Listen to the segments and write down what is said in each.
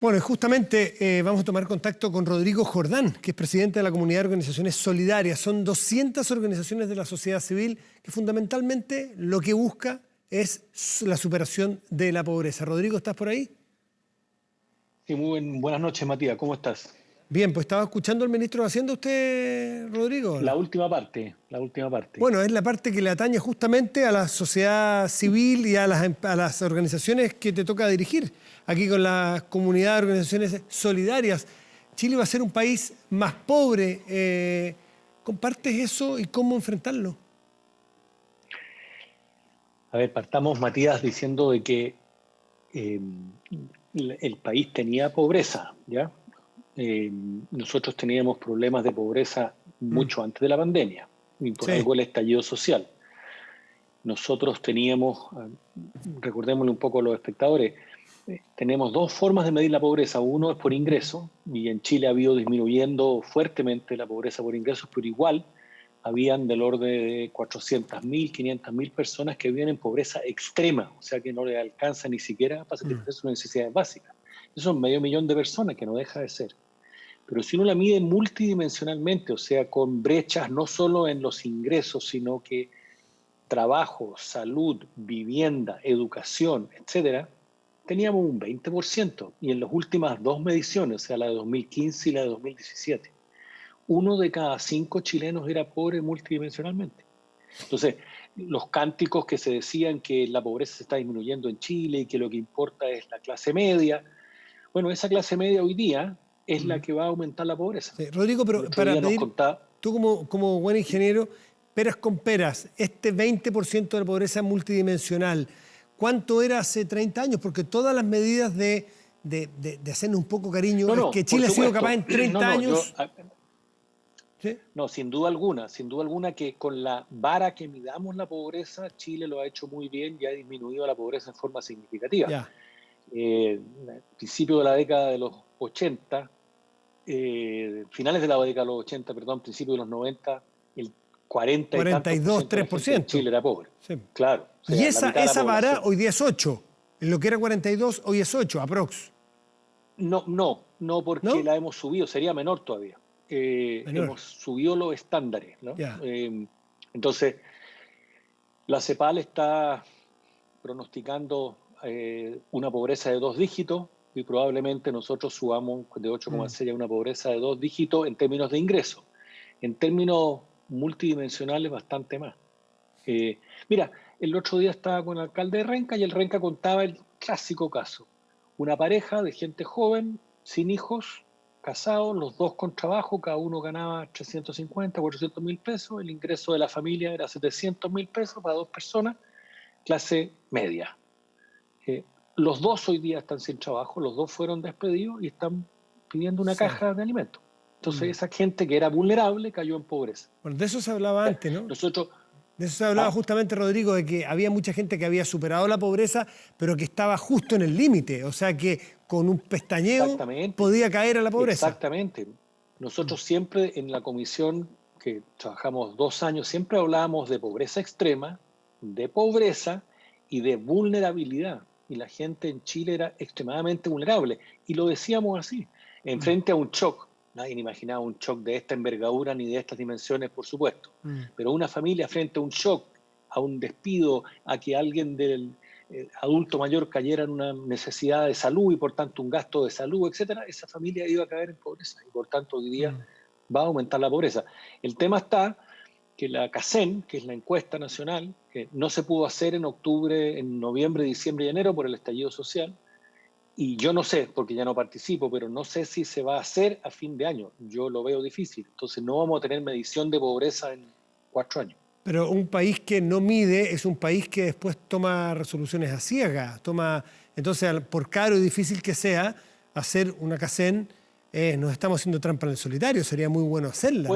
Bueno, y justamente vamos a tomar contacto con Rodrigo Jordán, que es presidente de la Comunidad de Organizaciones Solidarias. Son 200 organizaciones de la sociedad civil que fundamentalmente lo que busca es la superación de la pobreza. Rodrigo, ¿estás por ahí? Sí, buenas noches, Matías. ¿Cómo estás? Bien, pues estaba escuchando al ministro de Hacienda usted, Rodrigo, ¿o La no? última parte, la última parte. Bueno, es la parte que le atañe justamente a la sociedad civil y a las organizaciones que te toca dirigir. Aquí con la Comunidad de Organizaciones Solidarias. Chile va a ser un país más pobre. ¿Compartes eso y cómo enfrentarlo? A ver, partamos, Matías, diciendo de que eh, el país tenía pobreza, ¿ya? Eh, Nosotros teníamos problemas de pobreza Mm, mucho antes de la pandemia, y por sí, algo el estallido social. Nosotros teníamos, recordémosle un poco a los espectadores, tenemos dos formas de medir la pobreza. Uno es por ingreso, y en Chile ha ido disminuyendo fuertemente la pobreza por ingresos, pero igual habían del orden de 400.000, 500.000 personas que viven en pobreza extrema, o sea que no les alcanza ni siquiera para mm, satisfacer sus necesidades básicas. Eso son 500.000 de personas, que no deja de ser. Pero si uno la mide multidimensionalmente, o sea, con brechas no solo en los ingresos, sino que trabajo, salud, vivienda, educación, etcétera, teníamos un 20%. Y en las últimas dos mediciones, o sea, la de 2015 y la de 2017, uno de cada cinco chilenos era pobre multidimensionalmente. Entonces, los cánticos que se decían que la pobreza se está disminuyendo en Chile y que lo que importa es la clase media, bueno, esa clase media hoy día es la mm. que va a aumentar la pobreza. Sí. Rodrigo, El pero otro para día nos medir, contaba, tú como buen ingeniero, peras con peras, este 20% de la pobreza multidimensional, ¿cuánto era hace 30 años? Porque todas las medidas de hacernos un poco cariño, no, es no, que por Chile ha sido capaz supuesto, en no, 30 no, yo, años, ¿sí? no, sin duda alguna que con la vara que midamos la pobreza, Chile lo ha hecho muy bien y ha disminuido la pobreza en forma significativa. Ya, Principio de la década de los 80, finales de la década de los 80, perdón, principio de los 90, el 40 y tantos por 42, ciento de la gente en 3%. Chile era pobre. Sí. Claro, o Y sea, la mitad de la esa vara población. hoy día es 8. En lo que era 42, hoy es 8, aprox. No, no, no porque ¿No? la hemos subido, sería menor todavía. Menor. Hemos subido los estándares, ¿no? Ya. Entonces, la CEPAL está pronosticando una pobreza de dos dígitos y probablemente nosotros subamos de Mm. 8,6 a una pobreza de dos dígitos en términos de ingresos. En términos multidimensionales, bastante más. Eh, Mira, el otro día estaba con el alcalde de Renca y el Renca contaba el clásico caso. Una pareja de gente joven, sin hijos, casados, los dos con trabajo, cada uno ganaba 350, 400.000 pesos, el ingreso de la familia era 700.000 pesos para dos personas, clase media. Eh, los dos hoy día están sin trabajo, los dos fueron despedidos y están pidiendo una Sí. caja de alimentos. Entonces Mm. esa gente que era vulnerable cayó en pobreza. Bueno, de eso se hablaba antes, ¿no? Nosotros, De eso se hablaba ¿ah? justamente, Rodrigo, de que había mucha gente que había superado la pobreza, pero que estaba justo en el límite. O sea, que con un pestañeo Exactamente, podía caer a la pobreza. exactamente. Mm. Nosotros siempre en la comisión que trabajamos 2 años, siempre hablábamos de pobreza extrema, de pobreza y de vulnerabilidad. Y la gente en Chile era extremadamente vulnerable. Y lo decíamos así, en Mm. frente a un shock. Nadie imaginaba un shock de esta envergadura ni de estas dimensiones, por supuesto. Mm. Pero una familia frente a un shock, a un despido, a que alguien del adulto mayor cayera en una necesidad de salud y por tanto un gasto de salud, etcétera, esa familia iba a caer en pobreza y por tanto hoy día Mm. va a aumentar la pobreza. El tema está que la CACEN, que es la encuesta nacional, que no se pudo hacer en octubre, en noviembre, diciembre y enero por el estallido social, y yo no sé, porque ya no participo, pero no sé si se va a hacer a fin de año. Yo lo veo difícil. Entonces no vamos a tener medición de pobreza en 4 años. Pero un país que no mide es un país que después toma resoluciones a ciegas. Entonces, por caro y difícil que sea, hacer una CACEN, nos estamos haciendo trampa en el solitario. Sería muy bueno hacerla, ¿no?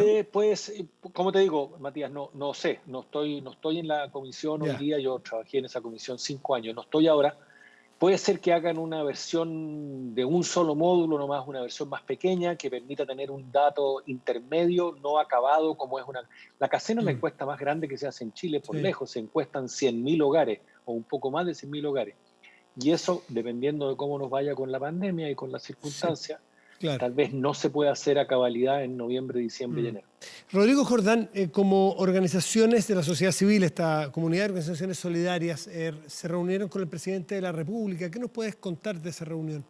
Como te digo, Matías, no sé, no estoy en la comisión hoy Ya. día, yo trabajé en esa comisión 5 años, no estoy ahora. Puede ser que hagan una versión de un solo módulo, nomás una versión más pequeña, que permita tener un dato intermedio, no acabado, como es una... La Casena es la Mm. encuesta más grande que se hace en Chile, por Sí. lejos, se encuestan 100.000 hogares, o un poco más de 100.000 hogares. Y eso, dependiendo de cómo nos vaya con la pandemia y con las Sí, circunstancias, claro. tal vez no se pueda hacer a cabalidad en noviembre, diciembre y Mm. enero. Rodrigo Jordán, como organizaciones de la sociedad civil, esta comunidad de organizaciones solidarias, se reunieron con el presidente de la República. ¿Qué nos puedes contar de esa reunión?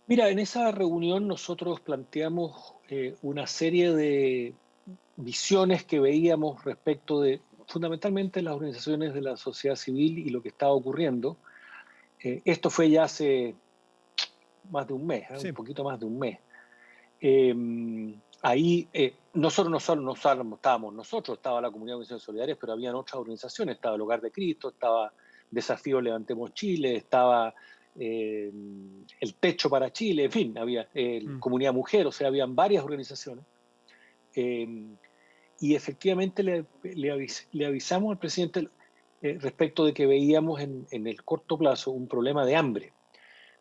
Mira, en esa reunión nosotros planteamos una serie de visiones que veíamos respecto de fundamentalmente las organizaciones de la sociedad civil y lo que estaba ocurriendo. Esto fue ya hace más de un mes, un Sí, poquito más de un mes. Eh, Ahí nosotros no estábamos nosotros, estaba la comunidad de organizaciones solidarias, pero habían otras organizaciones, estaba el Hogar de Cristo, estaba Desafío Levantemos Chile, estaba eh, el Techo para Chile, en fin, había mm, Comunidad Mujer, o sea, habían varias organizaciones. Eh, y efectivamente le avisamos al presidente respecto de que veíamos en el corto plazo un problema de hambre.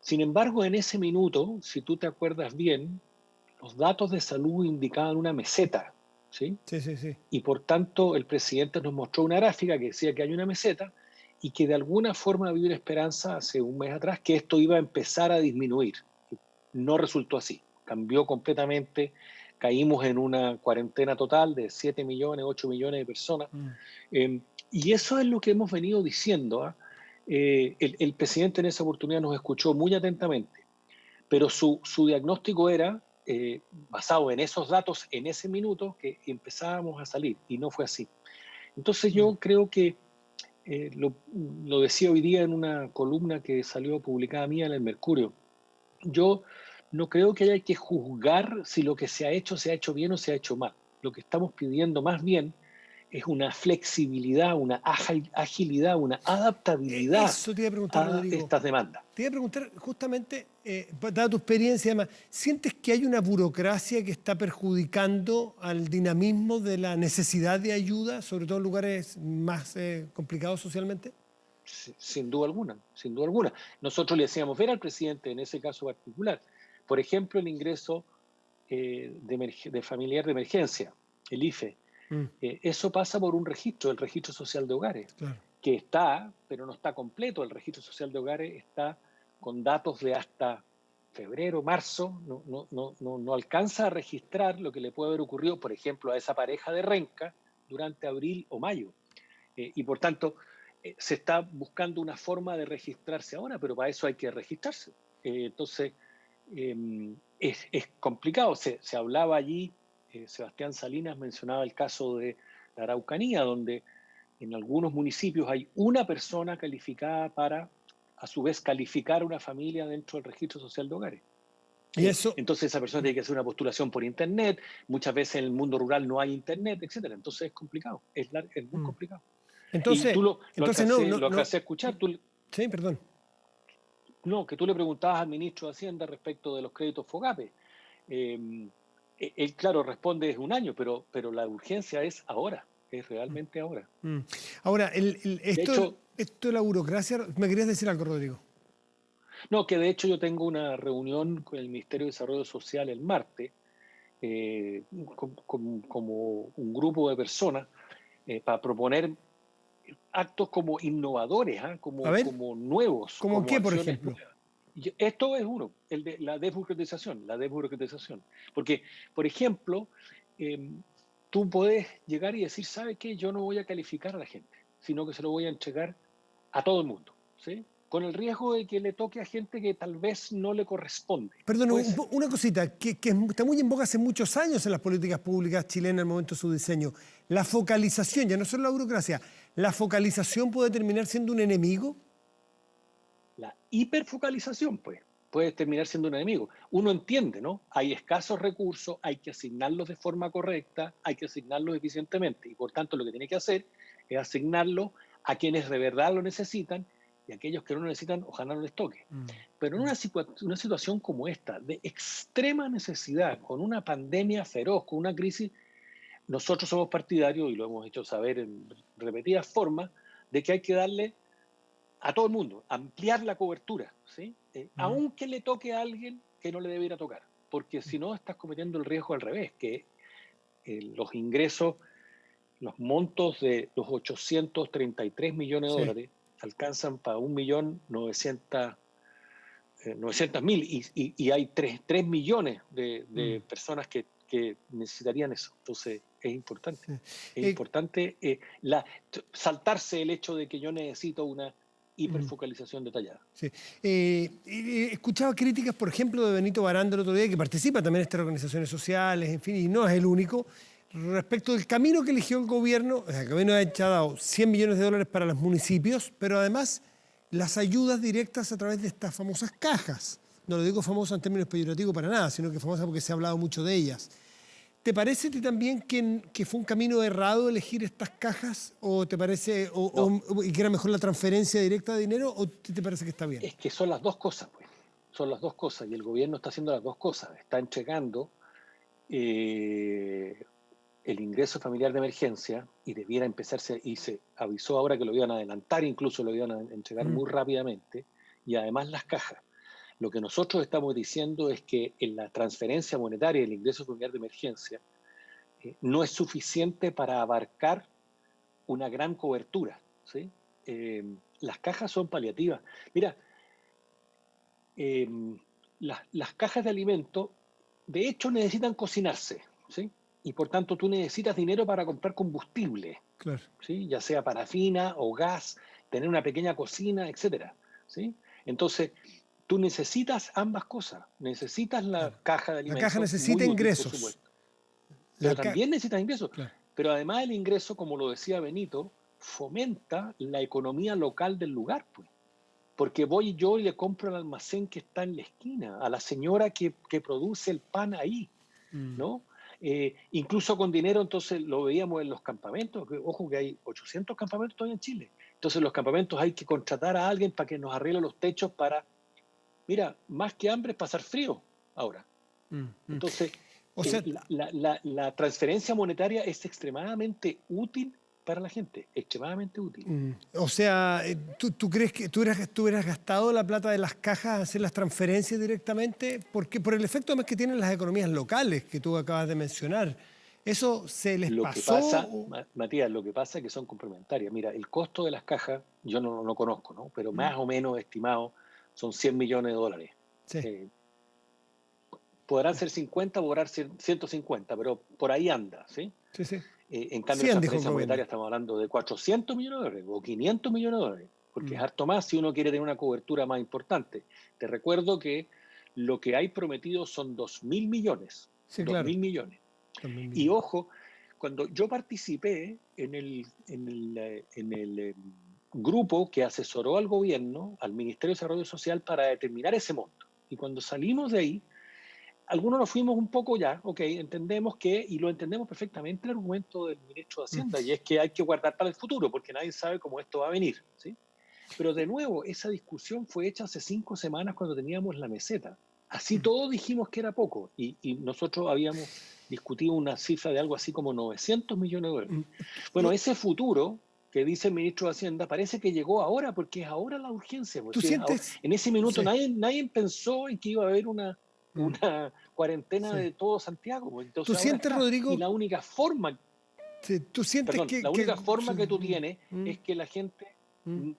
Sin embargo, en ese minuto, si tú te acuerdas bien, los datos de salud indicaban una meseta, ¿sí? sí, sí, sí. Y por tanto, el presidente nos mostró una gráfica que decía que hay una meseta y que de alguna forma había una esperanza hace un mes atrás que esto iba a empezar a disminuir. No resultó así, cambió completamente, caímos en una cuarentena total de 7 millones, 8 millones de personas. Mm. Eh, y eso es lo que hemos venido diciendo. El presidente en esa oportunidad nos escuchó muy atentamente, pero su diagnóstico era, basado en esos datos, en ese minuto, que empezábamos a salir, y no fue así. Entonces Mm. yo creo que, lo decía hoy día en una columna que salió publicada mía en el Mercurio, yo no creo que haya que juzgar si lo que se ha hecho bien o se ha hecho mal. Lo que estamos pidiendo más bien es una flexibilidad, una agilidad, una adaptabilidad Eso te iba a preguntar, a Rodrigo. estas demandas. Te iba a preguntar justamente, dada tu experiencia, además, ¿sientes que hay una burocracia que está perjudicando al dinamismo de la necesidad de ayuda, sobre todo en lugares más complicados socialmente? Sin duda alguna, sin duda alguna. Nosotros le decíamos ver al presidente en ese caso particular. Por ejemplo, el ingreso de familiar de emergencia, el IFE. Mm, Eso pasa por un registro, el registro social de hogares, claro. que está, pero no está completo. El registro social de hogares está con datos de hasta febrero, marzo, no alcanza a registrar lo que le puede haber ocurrido, por ejemplo, a esa pareja de renca durante abril o mayo. Y por tanto, se está buscando una forma de registrarse ahora, pero para eso hay que registrarse. Entonces, es complicado. Se hablaba allí, Sebastián Salinas mencionaba el caso de la Araucanía, donde en algunos municipios hay una persona calificada para, a su vez, calificar una familia dentro del registro social de hogares. Y eso, Entonces esa persona tiene que hacer una postulación por internet, muchas veces en el mundo rural no hay internet, etcétera. Entonces es complicado, es muy mm, complicado. Y entonces, tú entonces no, lo no, alcancé a escuchar, sí, perdón. no, que tú le preguntabas al ministro de Hacienda respecto de los créditos FOGAPE. Eh, Él, claro, responde es un año, pero la urgencia es ahora, es realmente ahora. Mm. Ahora, De hecho, esto de la burocracia, ¿me querías decir algo, Rodrigo? no, que de hecho yo tengo una reunión con el Ministerio de Desarrollo Social el martes, eh, como un grupo de personas, para proponer actos como innovadores, ¿ah? A como, ver, como nuevos, ¿cómo como qué, por acciones ejemplo? nuevas. Y esto es uno, el de la desburocratización. Porque, por ejemplo, eh, tú puedes llegar y decir, ¿sabe qué? Yo no voy a calificar a la gente, sino que se lo voy a entregar a todo el mundo, ¿sí? Con el riesgo de que le toque a gente que tal vez no le corresponde. Perdón, Puede ser. una cosita que está muy en boga hace muchos años en las políticas públicas chilenas en el momento de su diseño. La focalización, ya no solo la burocracia, ¿la focalización puede terminar siendo un enemigo? La hiperfocalización, pues, puede terminar siendo un enemigo. Uno entiende, ¿no? Hay escasos recursos, hay que asignarlos de forma correcta, hay que asignarlos eficientemente. Y por tanto, lo que tiene que hacer es asignarlos a quienes de verdad lo necesitan y aquellos que no lo necesitan, ojalá no les toque. Mm, Pero en mm. una situación como esta, de extrema necesidad, con una pandemia feroz, con una crisis, nosotros somos partidarios, y lo hemos hecho saber en repetidas formas, de que hay que darle a todo el mundo, ampliar la cobertura, ¿sí? Mm. Aunque le toque a alguien que no le debiera tocar, porque si no estás cometiendo el riesgo al revés, que los ingresos, los montos de los 833 millones de Sí. dólares alcanzan para 1.900.000 y hay 3 millones de personas que necesitarían eso. Entonces es importante. Sí. Es importante saltarse el hecho de que yo necesito una hiperfocalización detallada. Sí. He escuchado críticas, por ejemplo, de Benito Baranda el otro día, que participa también en estas organizaciones sociales, en fin, y no es el único, respecto del camino que eligió el gobierno. O sea, el gobierno ha dado 100 millones de dólares para los municipios, pero además las ayudas directas a través de estas famosas cajas. No lo digo famosa en términos peyorativos para nada, sino que famosa porque se ha hablado mucho de ellas. ¿Te parece a ti también que fue un camino errado elegir estas cajas? ¿O te parece y que era mejor la transferencia directa de dinero? ¿O te parece que está bien? Es que son las dos cosas, pues. Son las dos cosas y el gobierno está haciendo las dos cosas. Está entregando el ingreso familiar de emergencia y debiera empezarse, y se avisó ahora que lo iban a adelantar, incluso lo iban a entregar muy rápidamente, y además las cajas. Lo que nosotros estamos diciendo es que en la transferencia monetaria del ingreso familiar de emergencia no es suficiente para abarcar una gran cobertura, ¿sí? Las cajas son paliativas. Mira, las cajas de alimentos, de hecho, necesitan cocinarse, ¿sí? Y por tanto tú necesitas dinero para comprar combustible, Claro. ¿sí? Ya sea parafina o gas, tener una pequeña cocina, etcétera, ¿sí? Entonces, tú necesitas ambas cosas. Necesitas la caja de alimentos. La caja necesita muy útil, ingresos. por supuesto. Pero también necesitas ingresos. Claro. Pero además el ingreso, como lo decía Benito, fomenta la economía local del lugar, pues. Porque voy yo y le compro al almacén que está en la esquina, a la señora que produce el pan ahí, ¿no? Incluso con dinero, entonces lo veíamos en los campamentos. Ojo que hay 800 campamentos todavía en Chile. Entonces en los campamentos hay que contratar a alguien para que nos arregle los techos para... Mira, más que hambre es pasar frío ahora. Entonces, o sea, la transferencia monetaria es extremadamente útil para la gente, extremadamente útil. O sea, ¿tú crees que tú hubieras gastado la plata de las cajas a hacer las transferencias directamente? Porque por el efecto además que tienen las economías locales que tú acabas de mencionar. ¿Eso se les pasó? Que pasa, Matías, lo que pasa es que son complementarias. Mira, el costo de las cajas, yo no lo conozco, ¿no? Pero más o menos estimado son 100 millones de dólares. Sí. Podrán ser 50, podrán ser 150, pero por ahí anda, ¿sí? Sí, sí. En cambio, en transferencia monetaria estamos hablando de 400 millones de dólares o 500 millones de dólares, porque es harto más si uno quiere tener una cobertura más importante. Te recuerdo que lo que hay prometido son 2.000 millones. Sí, 2.000 claro. millones. Y ojo, cuando yo participé en el grupo que asesoró al gobierno, al Ministerio de Desarrollo Social, para determinar ese monto. Y cuando salimos de ahí, algunos nos fuimos un poco ya, ok, entendemos que, y lo entendemos perfectamente, el argumento del ministro de Hacienda, y es que hay que guardar para el futuro, porque nadie sabe cómo esto va a venir, ¿sí? Pero de nuevo, esa discusión fue hecha hace 5 semanas cuando teníamos la meseta. Así todos dijimos que era poco, y nosotros habíamos discutido una cifra de algo así como 900 millones de dólares. Bueno, ese futuro que dice el ministro de Hacienda parece que llegó ahora, porque es ahora la urgencia. ¿Tú sientes? En ese minuto Sí. nadie pensó en que iba a haber una cuarentena de todo Santiago. Entonces, ¿Tú sientes, Rodrigo? Y la única forma, sí, ¿tú sientes que tú tienes es que la gente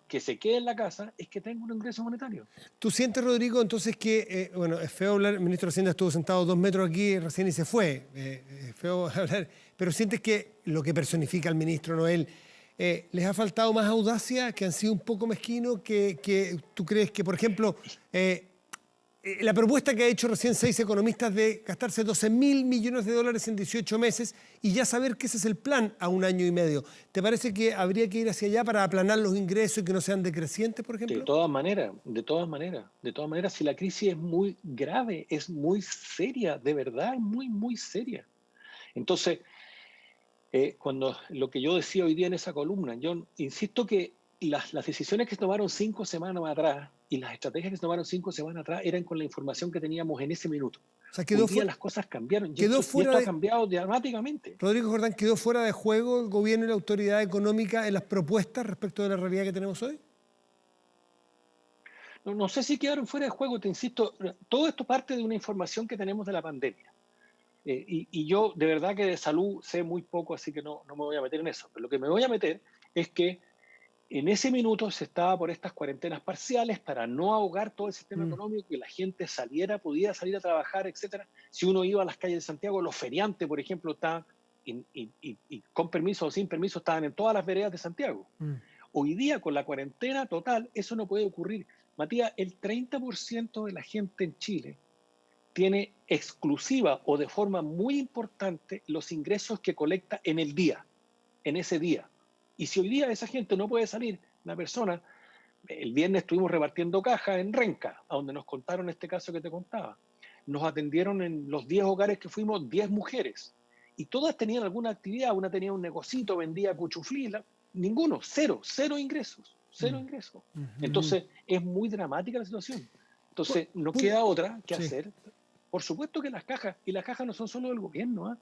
que se quede en la casa es que tenga un ingreso monetario. ¿Tú sientes, Rodrigo, entonces que, bueno, es feo hablar, el ministro de Hacienda estuvo sentado 2 metros aquí recién y se fue, es feo hablar, pero sientes que lo que personifica al ministro Noel, ¿les ha faltado más audacia, que han sido un poco mezquinos, que tú crees que, por ejemplo, la propuesta que ha hecho recién 6 economistas de gastarse 12.000 millones de dólares en 18 meses y ya saber que ese es el plan a 1 año y medio? ¿Te parece que habría que ir hacia allá para aplanar los ingresos y que no sean decrecientes, por ejemplo? De todas maneras, si la crisis es muy grave, es muy seria, de verdad, es muy, muy seria. Entonces, cuando lo que yo decía hoy día en esa columna, yo insisto que las decisiones que se tomaron 5 semanas atrás y las estrategias que se tomaron 5 semanas atrás eran con la información que teníamos en ese minuto. O sea, hoy día las cosas cambiaron y esto ha cambiado dramáticamente. Rodrigo Jordán, ¿quedó fuera de juego el gobierno y la autoridad económica en las propuestas respecto de la realidad que tenemos hoy? No sé si quedaron fuera de juego, te insisto, todo esto parte de una información que tenemos de la pandemia. Y yo de verdad que de salud sé muy poco, así que no me voy a meter en eso. Pero lo que me voy a meter es que En ese minuto se estaba por estas cuarentenas parciales para no ahogar todo el sistema Mm. económico, que la gente saliera, pudiera salir a trabajar, etcétera. Si uno iba a las calles de Santiago, los feriantes, por ejemplo, estaban, y con permiso o sin permiso, estaban en todas las veredas de Santiago. Mm. Hoy día, con la cuarentena total, eso no puede ocurrir. Matías, el 30% de la gente en Chile tiene exclusiva o de forma muy importante los ingresos que colecta en el día, en ese día. Y si hoy día esa gente no puede salir, la persona, el viernes estuvimos repartiendo cajas en Renca, a donde nos contaron este caso que te contaba. Nos atendieron en los 10 hogares que fuimos 10 mujeres. Y todas tenían alguna actividad, una tenía un negocito, vendía cuchuflí, ninguno, cero ingresos, cero ingresos. Entonces es muy dramática la situación. Entonces no queda otra que Sí. hacer. Por supuesto que las cajas, y las cajas no son solo del gobierno, ¿eh?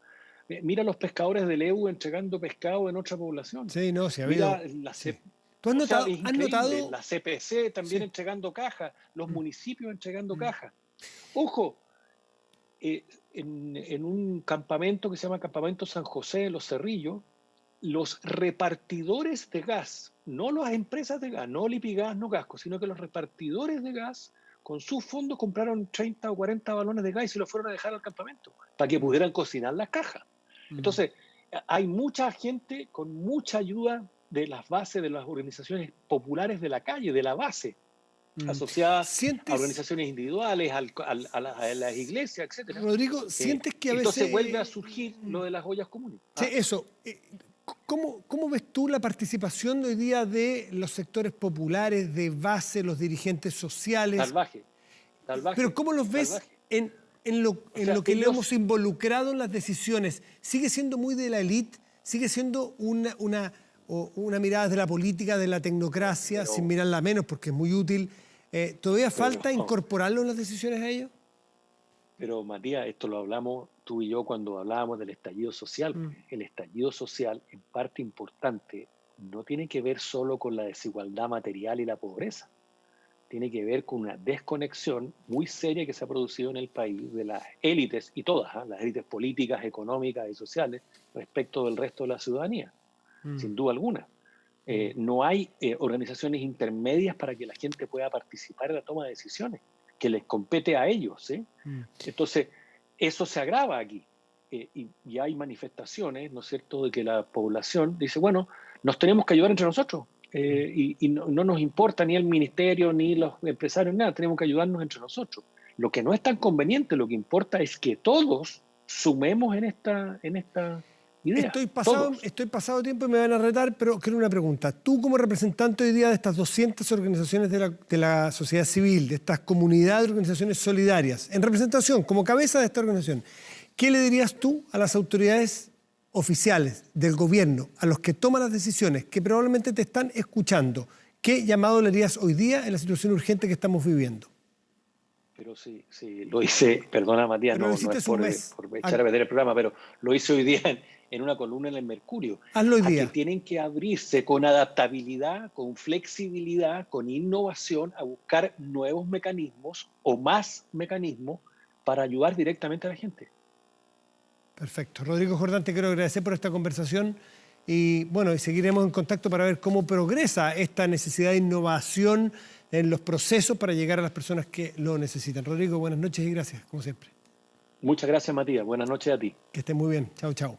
Mira los pescadores del EU entregando pescado en otra población. Sí, no, sí ha habido. Mira la Sí. es ¿Tú has increíble, notado? la CPC también Sí. entregando cajas, los municipios entregando Mm. cajas. Ojo, en un campamento que se llama Campamento San José de los Cerrillos, los repartidores de gas, no las empresas de gas, no Lipigas, no Gasco, sino que los repartidores de gas, con sus fondos compraron 30 o 40 balones de gas y se los fueron a dejar al campamento para que pudieran cocinar las cajas. Entonces, hay mucha gente con mucha ayuda de las bases, de las organizaciones populares de la calle, de la base, asociadas a ¿Sientes, organizaciones individuales, a las iglesias, etc. Rodrigo, sientes que a Entonces veces... vuelve a surgir lo de las ollas comunes. Sí, eso. ¿Cómo ves tú la participación hoy día de los sectores populares, de base, los dirigentes sociales? Salvaje. Pero ¿cómo los ves salvaje. en lo que le ellos- hemos involucrado en las decisiones? ¿Sigue siendo muy de la élite? ¿Sigue siendo una mirada de la política, de la tecnocracia, Pero- sin mirarla menos porque es muy útil? ¿Todavía falta Pero- incorporarlo en las decisiones a ellos? Pero Matías, esto lo hablamos tú y yo cuando hablábamos del estallido social. El estallido social, en parte importante, no tiene que ver solo con la desigualdad material y la pobreza. Tiene que ver con una desconexión muy seria que se ha producido en el país de las élites, y todas, las élites políticas, económicas y sociales, respecto del resto de la ciudadanía, sin duda alguna. No hay organizaciones intermedias para que la gente pueda participar en la toma de decisiones, que les compete a ellos, ¿sí? Entonces, eso se agrava aquí. Y hay manifestaciones, ¿no es cierto?, de que la población dice, bueno, nos tenemos que ayudar entre nosotros. Y no nos importa ni el ministerio, ni los empresarios, nada, tenemos que ayudarnos entre nosotros. Lo que no es tan conveniente, lo que importa es que todos sumemos en esta idea. Estoy pasado tiempo y me van a retar, pero quiero una pregunta. Tú, como representante hoy día de estas 200 organizaciones de la sociedad civil, de estas comunidades de organizaciones solidarias, en representación, como cabeza de esta organización, ¿qué le dirías tú a las autoridades oficiales del gobierno, a los que toman las decisiones, que probablemente te están escuchando? ¿Qué llamado le harías hoy día en la situación urgente que estamos viviendo? Pero sí, lo hice, perdona Matías, Pero no lo hiciste es hace un mes. por echar a perder el programa, pero lo hice hoy día en una columna en el Mercurio. Hazlo hoy a día. que tienen que abrirse con adaptabilidad, con flexibilidad, con innovación, a buscar nuevos mecanismos o más mecanismos para ayudar directamente a la gente. Perfecto. Rodrigo Jordán, te quiero agradecer por esta conversación y bueno, y seguiremos en contacto para ver cómo progresa esta necesidad de innovación en los procesos para llegar a las personas que lo necesitan. Rodrigo, buenas noches y gracias, como siempre. Muchas gracias, Matías. Buenas noches a ti. Que estén muy bien. Chao, chao.